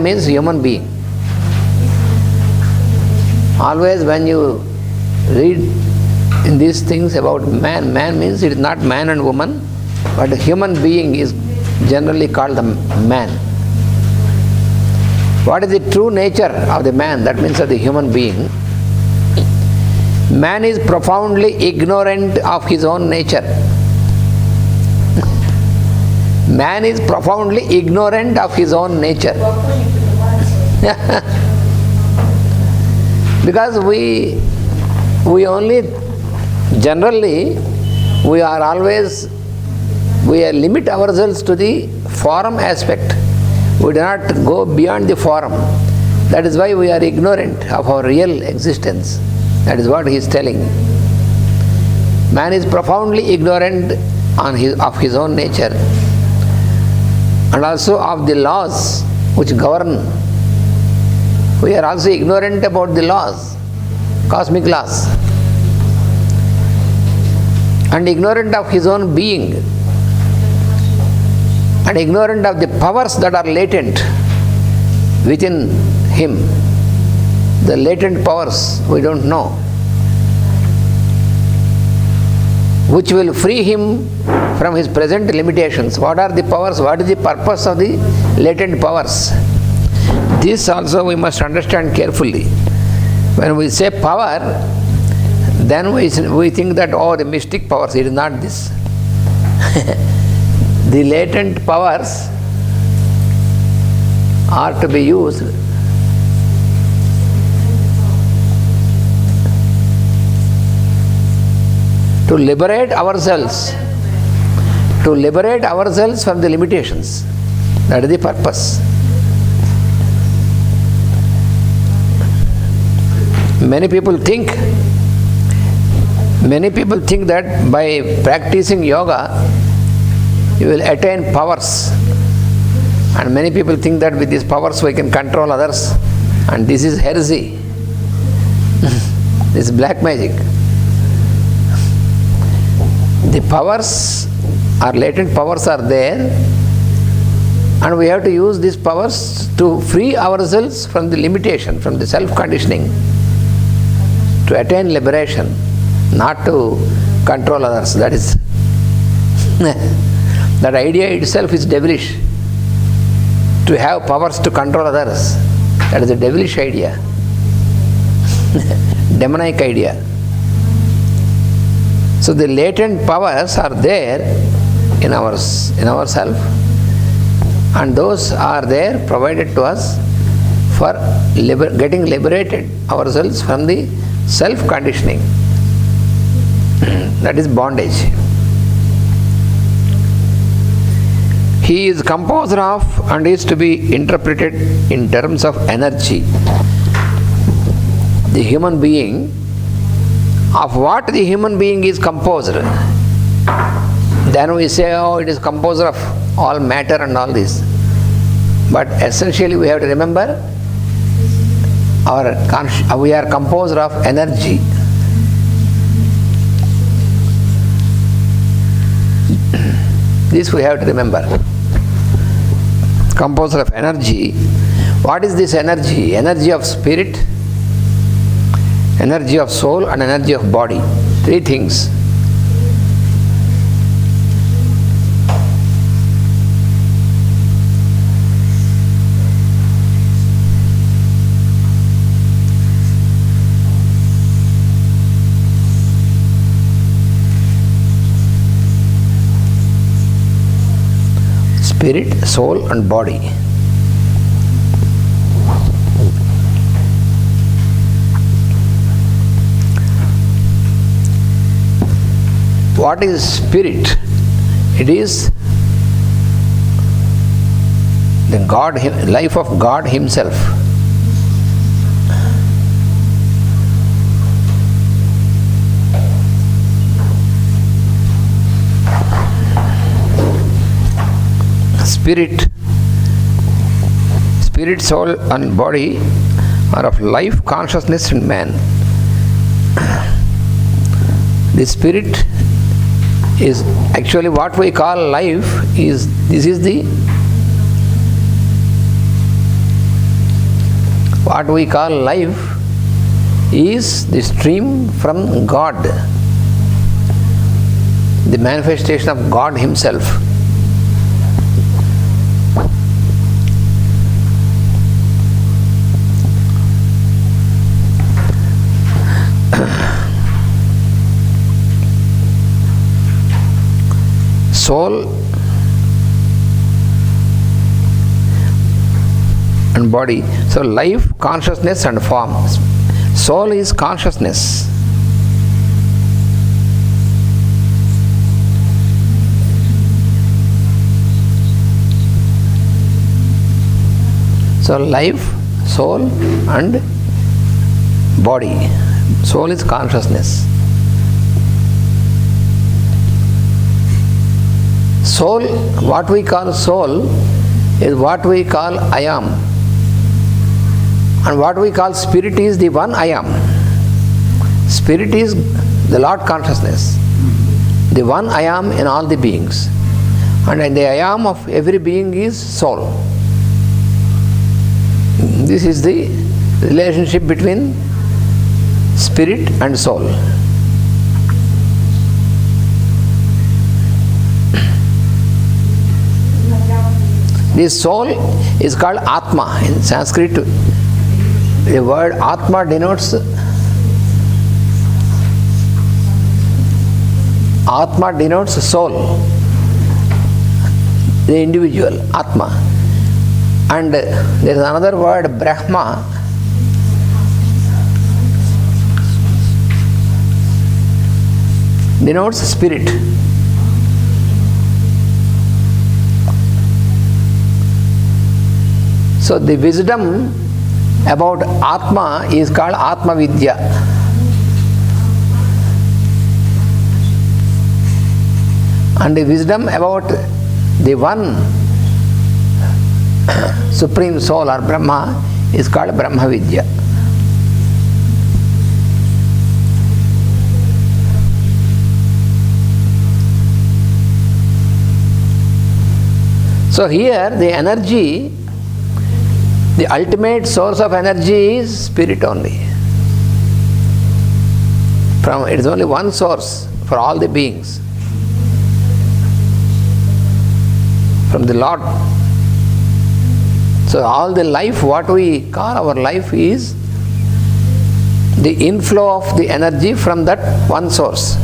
man means human being. Always when you read in these things about man, man means it is not man and woman, but a human being is generally called a man. What is the true nature of the man? That means of the human being. Man is profoundly ignorant of his own nature. Man is profoundly ignorant of his own nature. Because we only, generally, we limit ourselves to the form aspect. We do not go beyond the form. That is why we are ignorant of our real existence. That is what he is telling. Man is profoundly ignorant of his own nature, and also of the laws which govern. We are also ignorant about the laws, cosmic laws, and ignorant of his own being, and ignorant of the powers that are latent within him. The latent powers we don't know, which will free him from his present limitations. What are the powers? What is the purpose of the latent powers? This also we must understand carefully. When we say power, then we think that, oh, the mystic powers. It is not this. The latent powers are to be used to liberate ourselves from the limitations. That is the purpose. Many people think that by practicing yoga you will attain powers, and many people think that with these powers we can control others, and this is heresy. This is black magic. The powers are latent, powers are there, and we have to use these powers to free ourselves from the limitation, from the self-conditioning, to attain liberation, not to control others. That is that idea itself is devilish. To have powers to control others, that is a devilish idea. Demonic idea. So the latent powers are there in ourself, and those are there provided to us for getting liberated ourselves from the self-conditioning. That is bondage. He is composer of and is to be interpreted in terms of energy. The human being, of what the human being is composed. Then we say, oh, it is composer of all matter and all this. But essentially we have to remember we are composed of energy. This we have to remember. Composed of energy. What is this energy? Energy of spirit, energy of soul, and energy of body. Three things. Spirit, soul, and body. What is spirit? It is the life of God Himself. Spirit, soul, and body are of life, consciousness in man. The spirit is actually what we call life. This is the what we call life is the stream from God, the manifestation of God Himself. Soul and body. So life, consciousness and form. Soul is consciousness. So life, soul and body. Soul is consciousness. Soul, what we call soul, is what we call I am. And what we call spirit is the one I am. Spirit is the Lord consciousness, the one I am in all the beings. And the I am of every being is soul. This is the relationship between spirit and soul. This soul is called Atma. In Sanskrit, the word Atma denotes soul, the individual, Atma. And there is another word, Brahma, denotes spirit. So the wisdom about Atma is called Atma Vidya. And the wisdom about the one Supreme Soul or Brahma is called Brahma Vidya. So here the energy, the ultimate source of energy is spirit only. It is only one source for all the beings. From the Lord. So all the life, what we call our life, is the inflow of the energy from that one source.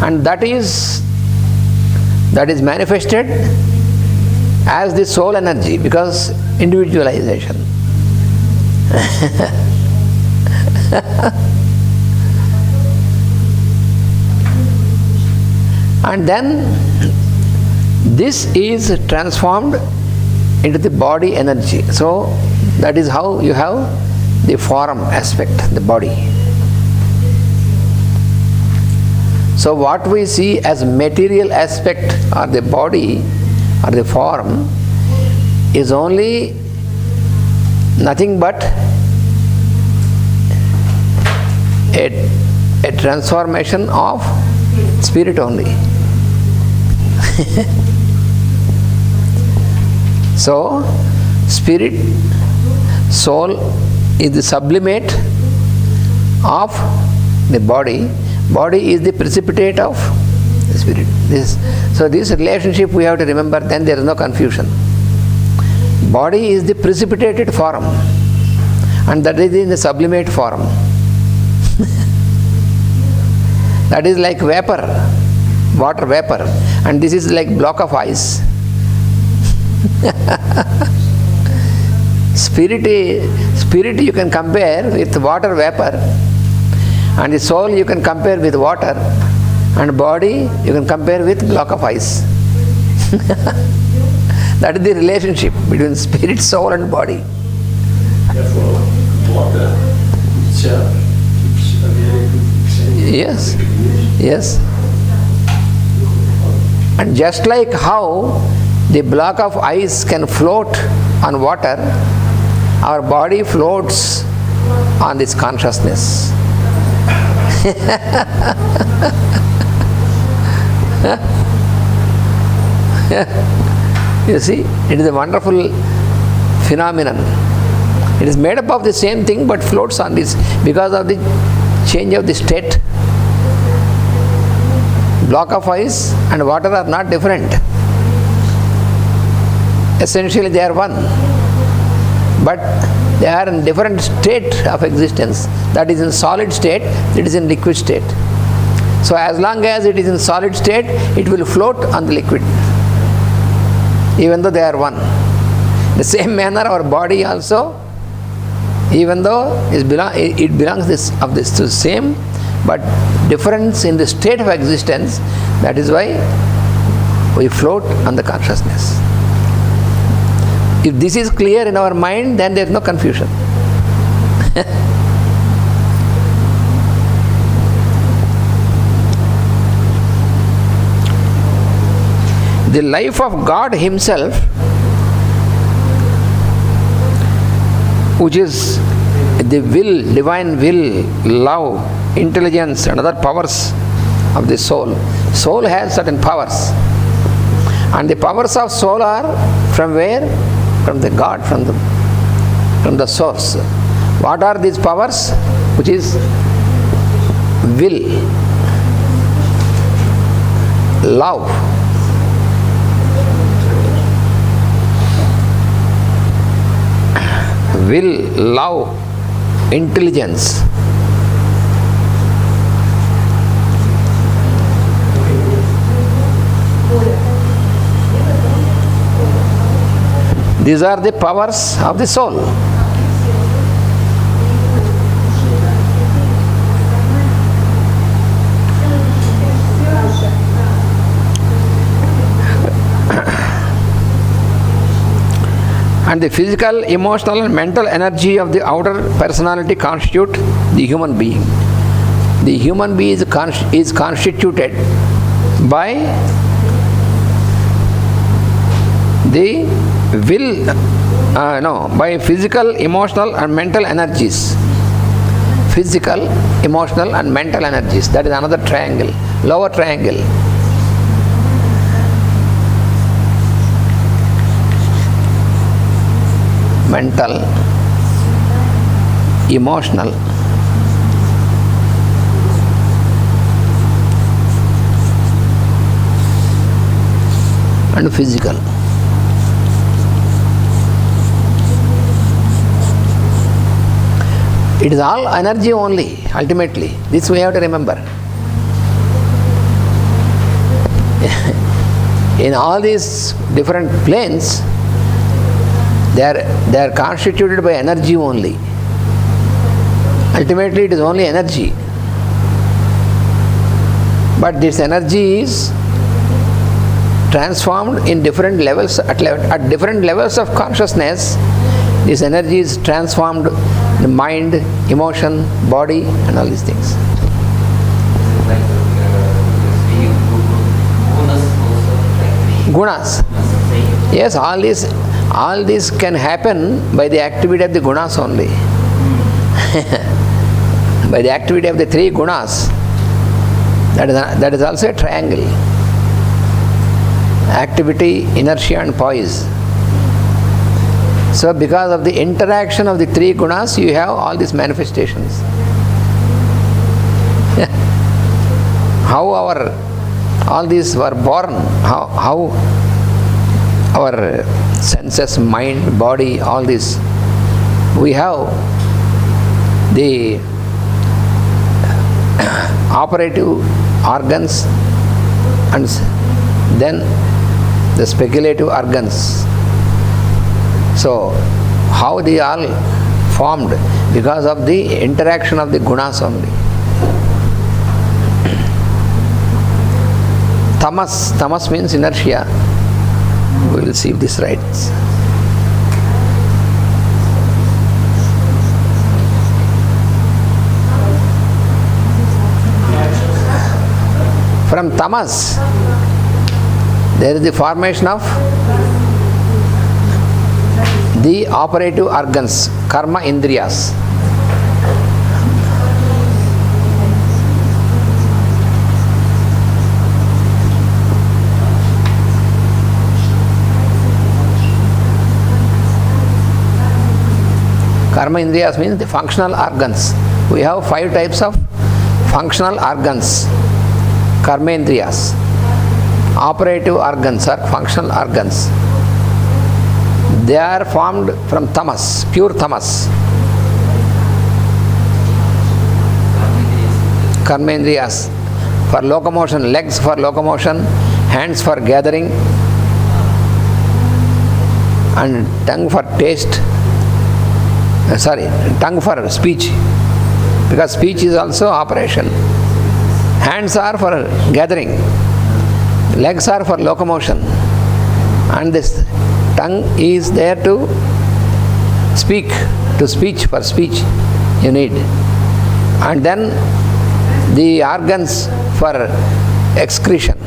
And that is manifested as the soul energy, because individualization. And then this is transformed into the body energy. So that is how you have the form aspect, the body. So what we see as material aspect or the body or the form is only nothing but a transformation of spirit only. So spirit, soul is the sublimate of the body. Body is the precipitate of the spirit. So this relationship we have to remember, then there is no confusion. Body is the precipitated form, and that is in the sublimate form. That is like vapor, water vapor, and this is like block of ice. Spirit you can compare with water vapor, and the soul you can compare with water, and body you can compare with block of ice. That is the relationship between spirit, soul and body. Therefore, water itself keeps a very good sense. Yes, yes. And just like how the block of ice can float on water, our body floats on this consciousness. You see, it is a wonderful phenomenon. It is made up of the same thing but floats on this because of the change of the state. Block of ice and water are not different. Essentially they are one. But they are in different state of existence. That is in solid state, it is in liquid state. So as long as it is in solid state, it will float on the liquid, even though they are one. The same manner our body also, even though it belongs to the same, but difference in the state of existence, that is why we float on the consciousness. If this is clear in our mind, then there is no confusion. The life of God Himself, which is the will, divine will, love, intelligence and other powers of the soul. Soul has certain powers. And the powers of soul are from where? From the God, from the source. What are these powers? Which is will, love, intelligence, these are the powers of the soul. And the physical, emotional and mental energy of the outer personality constitute the human being. The human being is constituted by the will, by physical, emotional and mental energies. Physical, emotional and mental energies. That is another triangle, lower triangle. Mental, emotional, and physical. It is all energy only, ultimately. This we have to remember. In all these different planes, they are constituted by energy only. Ultimately, it is only energy. But this energy is transformed in different levels, at different levels of consciousness. This energy is transformed in mind, emotion, body, and all these things. Gunas. Yes, all this can happen by the activity of the gunas only. By the activity of the three gunas. That is also a triangle. Activity, inertia and poise. So because of the interaction of the three gunas, you have all these manifestations. How all these were born, how our senses, mind, body, all this, we have the operative organs and then the speculative organs. So how they all formed? Because of the interaction of the gunas only. Tamas means inertia. We will see if this right. From tamas, there is the formation of the operative organs, karma indriyas. Karma Indriyas means the functional organs. We have 5 types of functional organs. Karma Indriyas. Operative organs are functional organs. They are formed from tamas, pure tamas. Karmendriyas for locomotion, legs for locomotion, hands for gathering, and tongue for taste. Tongue for speech, because speech is also operation. Hands are for gathering, legs are for locomotion, and this tongue is there to speak, for speech you need. And then the organs for excretion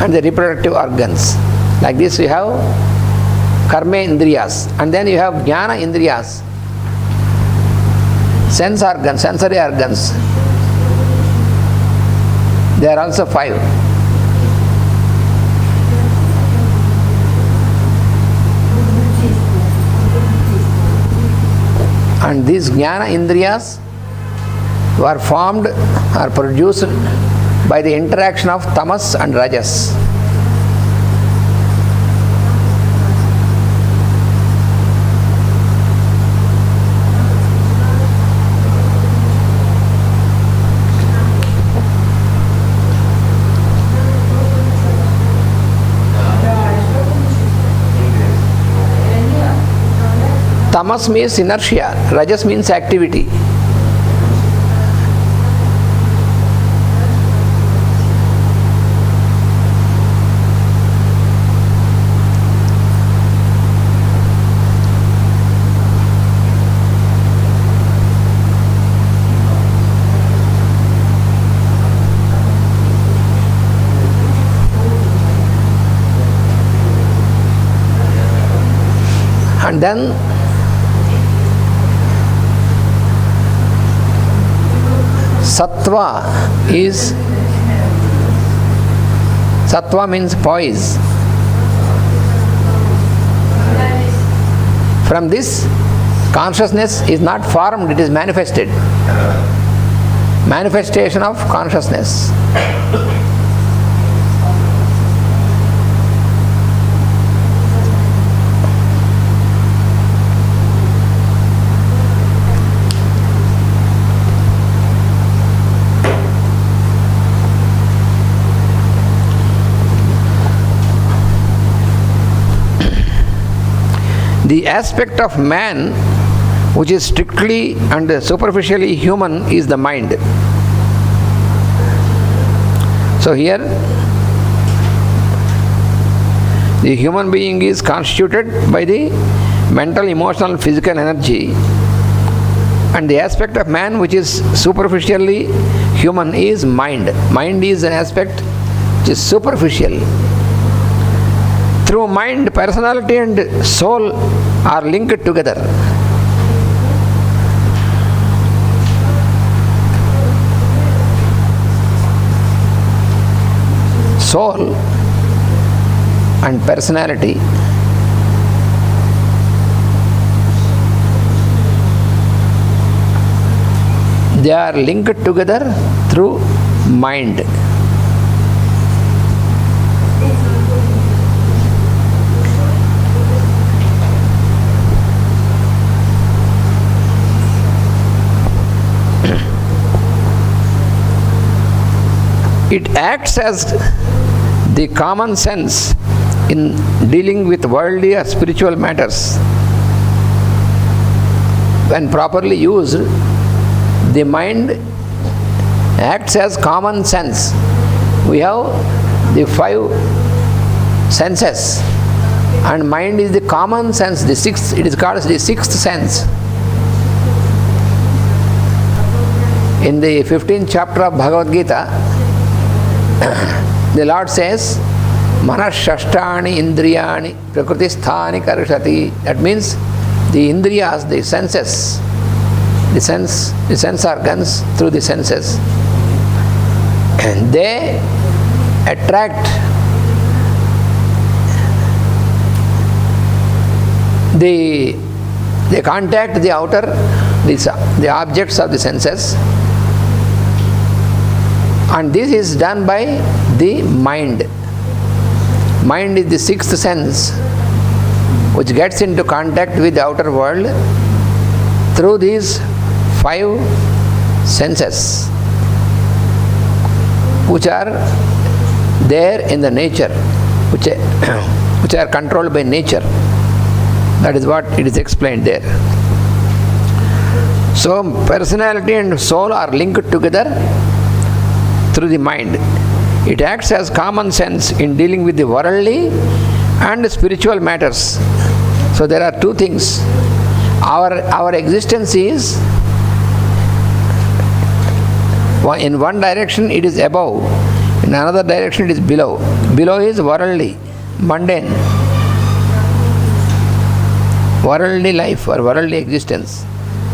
and the reproductive organs. Like this we have karma indriyas, and then you have jnana indriyas, sense organs, sensory organs. They are also 5. And these jnana indriyas were formed or produced by the interaction of tamas and rajas. Tamas means inertia, rajas means activity. And then sattva means poise. From this, consciousness is not formed, it is manifested. Manifestation of consciousness. The aspect of man which is strictly and superficially human is the mind. So here the human being is constituted by the mental, emotional, physical energy, and the aspect of man which is superficially human is mind. Mind is an aspect which is superficial. Through mind, personality and soul are linked together. Soul and personality they are linked together through mind. It acts as the common sense in dealing with worldly or spiritual matters. When properly used, the mind acts as common sense. We have the 5 senses, and mind is the common sense, the 6th, it is called as the 6th sense. In the 15th chapter of Bhagavad Gita, the Lord says, Manashashtani indriyani prakritisthani karshati. That means the indriyas, the senses, the sense organs through the senses, and they attract the they contact the outer, the objects of the senses, and this is done by the mind. Mind is the sixth sense which gets into contact with the outer world through these five senses which are there in the nature, which are controlled by nature. That is what it is explained there. So personality and soul are linked together through the mind. It acts as common sense in dealing with the worldly and spiritual matters. So there are two things. Our existence is, in one direction it is above, in another direction it is below. Below is worldly, mundane, worldly life or worldly existence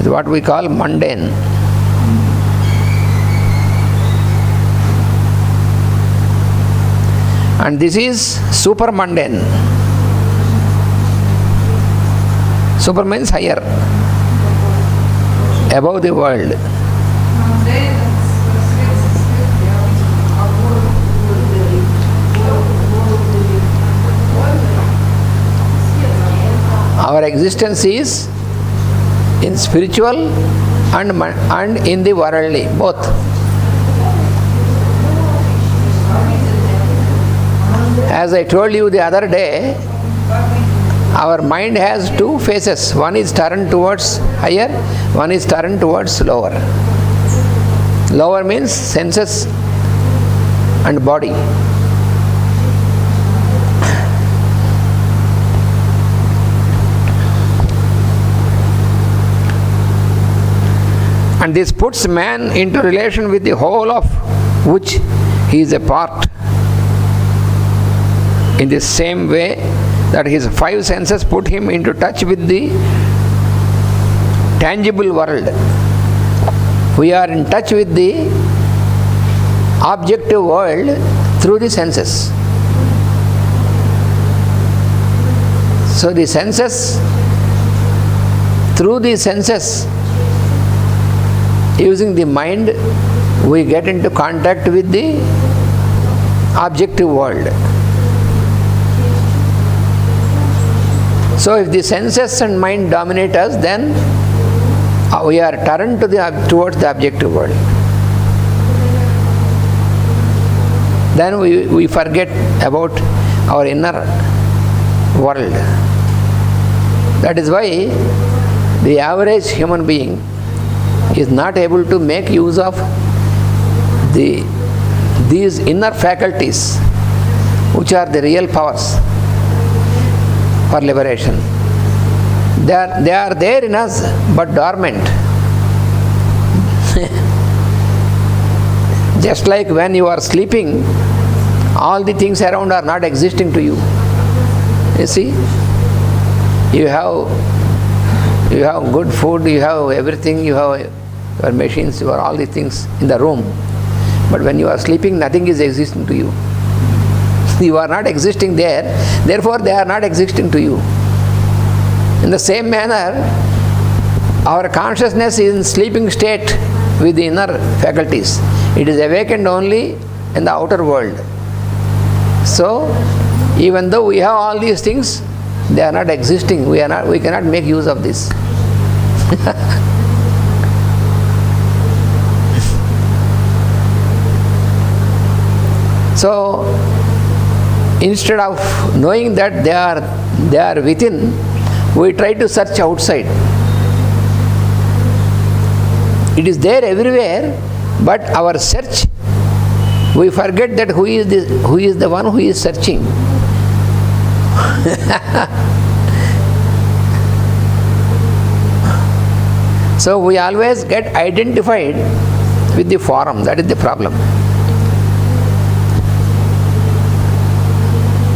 is what we call mundane. And this is super mundane. Super means higher, above the world. Our existence is in spiritual and in the worldly, both. As I told you the other day, our mind has two faces. One is turned towards higher, one is turned towards lower. Lower means senses and body. And this puts man into relation with the whole of which he is a part, in the same way that his five senses put him into touch with the tangible world. We are in touch with the objective world through the senses. So the senses, through the senses, using the mind, we get into contact with the objective world. So if the senses and mind dominate us, then we are turned towards the objective world. Then we forget about our inner world. That is why the average human being is not able to make use of these inner faculties, which are the real powers for liberation. They are there in us, but dormant. Just like when you are sleeping, all the things around are not existing to you. You see, you have good food, you have everything, you have your machines, you have all the things in the room. But when you are sleeping, nothing is existing to you. You are not existing there, therefore they are not existing to you. In the same manner, our consciousness is in sleeping state with the inner faculties. It is awakened only in the outer world. So, even though we have all these things, they are not existing. We cannot make use of this. So, instead of knowing that they are within, we try to search outside. It is there everywhere, but our search, we forget that who is the one who is searching. So we always get identified with the form. That is the problem.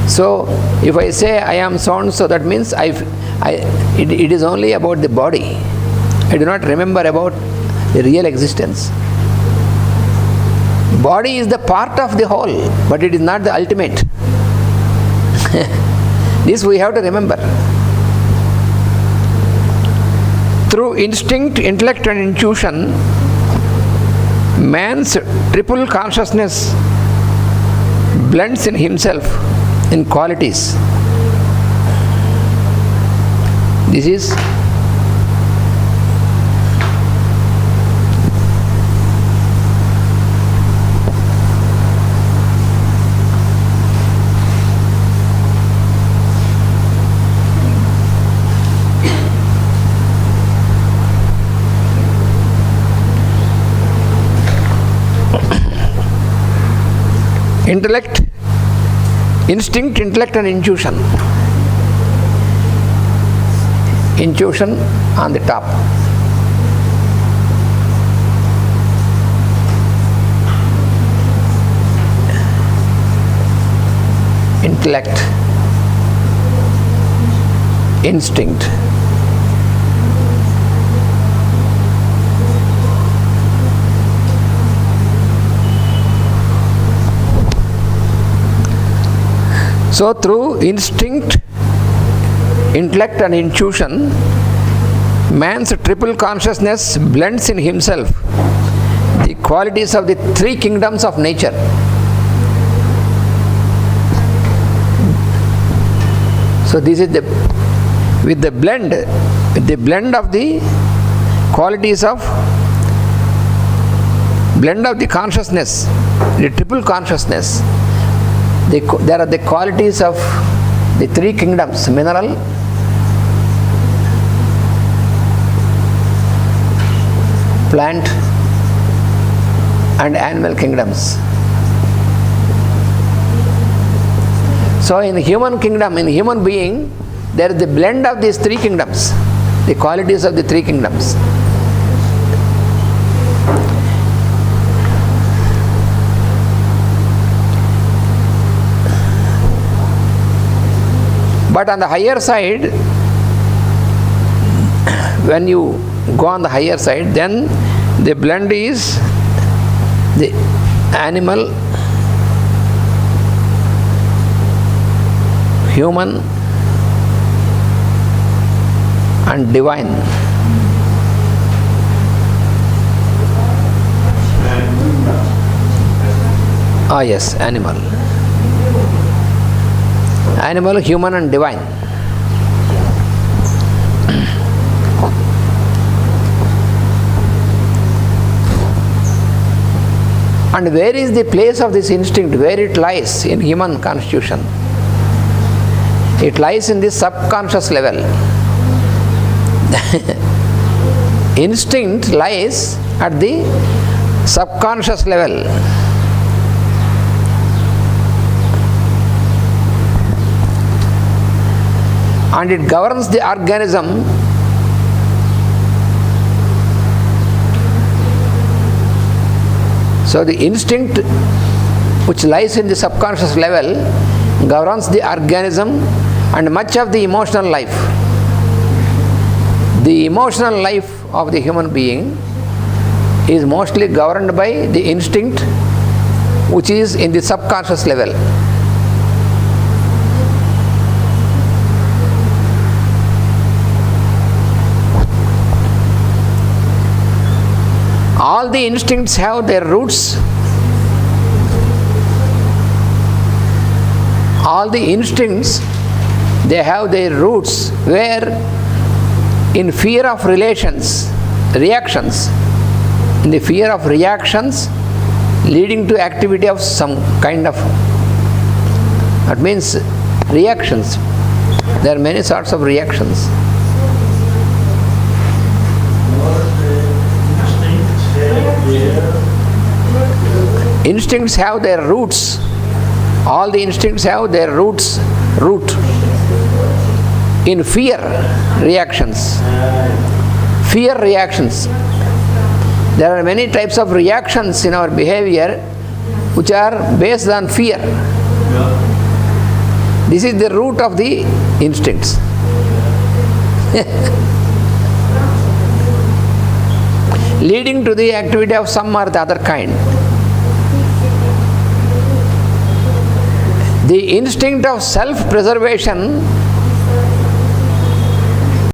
So if I say I am so and so, that means it is only about the body. I do not remember about the real existence. Body is the part of the whole, but it is not the ultimate. This we have to remember. Through instinct, intellect and intuition, man's triple consciousness blends in himself in qualities. This is intellect, instinct, intellect and intuition. Intuition on the top. Intellect, instinct. So through instinct, intellect and intuition, man's triple consciousness blends in himself the qualities of the three kingdoms of nature. So this is with the blend of the qualities of consciousness, the triple consciousness. There are the qualities of the three kingdoms: mineral, plant and animal kingdoms. So in the human kingdom, in human being, there is the blend of these three kingdoms, the qualities of the three kingdoms. But on the higher side, when you go on the higher side, then the blend is the animal, human and divine. Ah yes, animal. Animal, human and divine. And where is the place of this instinct? Where it lies in human constitution? It lies in the subconscious level. Instinct lies at the subconscious level. And it governs the organism so the instinct which lies in the subconscious level governs the organism and much of the emotional life. The emotional life of the human being is mostly governed by the instinct which is in the subconscious level. All the instincts have their roots. All the instincts, they have their roots where in fear of reactions, in the fear of reactions leading to activity of some kind of, that means reactions. There are many sorts of reactions. Instincts have their roots. All the instincts have their root in fear reactions. Fear reactions. There are many types of reactions in our behavior which are based on fear. This is the root of the instincts. Leading to the activity of some or the other kind. The instinct of self-preservation